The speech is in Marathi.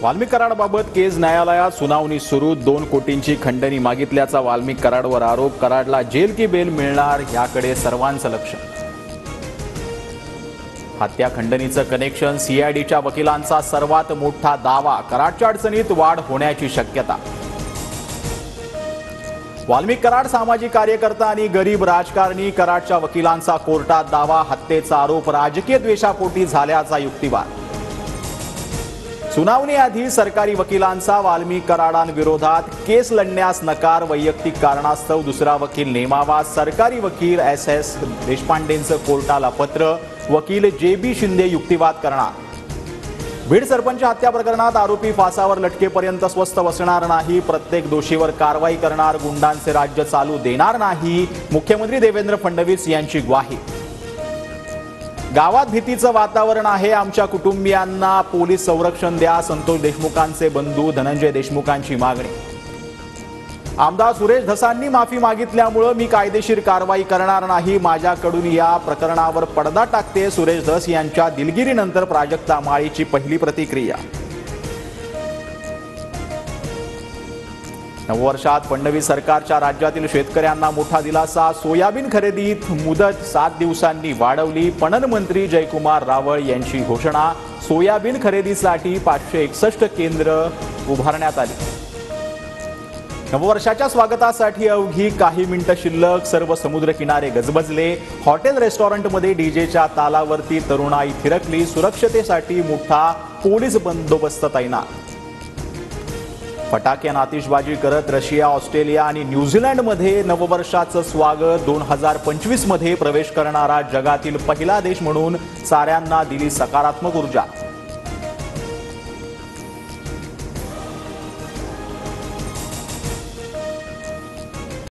वाल्मिक कराडबाबत केस न्यायालयात सुनावणी सुरू. 2 कोटींची खंडणी मागितल्याचा वाल्मिक कराडवर आरोप. कराडला जेल की बेल मिळणार याकडे सर्वांचं लक्ष. हत्या खंडणीचं कनेक्शन सीआयडीच्या वकिलांचा सर्वात मोठा दावा. कराडच्या अडचणीत वाढ होण्याची शक्यता. वाल्मिक कराड सामाजिक कार्यकर्ता आणि गरीब राजकारणी. कराडच्या वकिलांचा कोर्टात दावा. हत्येचा आरोप राजकीय द्वेषापोटी झाल्याचा युक्तिवाद. सुनावणीआधी सरकारी वकिलांचा वाल्मिक कराडांविरोधात केस लढण्यास नकार. वैयक्तिक कारणास्तव दुसरा वकील नेमावा. सरकारी वकील SS देशपांडेंचं कोर्टाला पत्र. वकील JB शिंदे युक्तिवाद करणार. बीड सरपंच हत्या प्रकरणात आरोपी फासावर लटकेपर्यंत स्वस्थ बसणार नाही. प्रत्येक दोषीवर कारवाई करणार. गुंडांचे राज्य चालू देणार नाही. मुख्यमंत्री देवेंद्र फडणवीस यांची ग्वाही. गावात भीतीचं वातावरण आहे. आमच्या कुटुंबियांना पोलीस संरक्षण द्या. संतोष देशमुखांचे बंधू धनंजय देशमुखांची मागणी. आमदार सुरेश धसांनी माफी मागितल्यामुळे मी कायदेशीर कारवाई करणार नाही. माझ्याकडून या प्रकरणावर पडदा टाकते. सुरेश धस यांच्या दिलगिरीनंतर प्राजक्ता माळीची पहिली प्रतिक्रिया. नववर्षात फडणवीस सरकारच्या राज्यातील शेतकऱ्यांना मोठा दिलासा. सोयाबीन खरेदीत मुदत 7 दिवसांनी वाढवली. पणन मंत्री जयकुमार रावळ यांची घोषणा. सोयाबीन खरेदीसाठी 561 केंद्र उभारण्यात आली. नववर्षाच्या स्वागतासाठी अवघी काही मिनिटं शिल्लक. सर्व समुद्रकिनारे गजबजले. हॉटेल रेस्टॉरंटमध्ये डीजेच्या तालावरती तरुणाई थिरकली. सुरक्षतेसाठी मोठा पोलीस बंदोबस्त तैनात. फटाके आणि आतिषबाजी करत रशिया, ऑस्ट्रेलिया आणि न्यूझीलंडमध्ये नववर्षाचं स्वागत. 2025 मध्ये प्रवेश करणारा जगातील पहिला देश म्हणून साऱ्यांना दिली सकारात्मक ऊर्जा.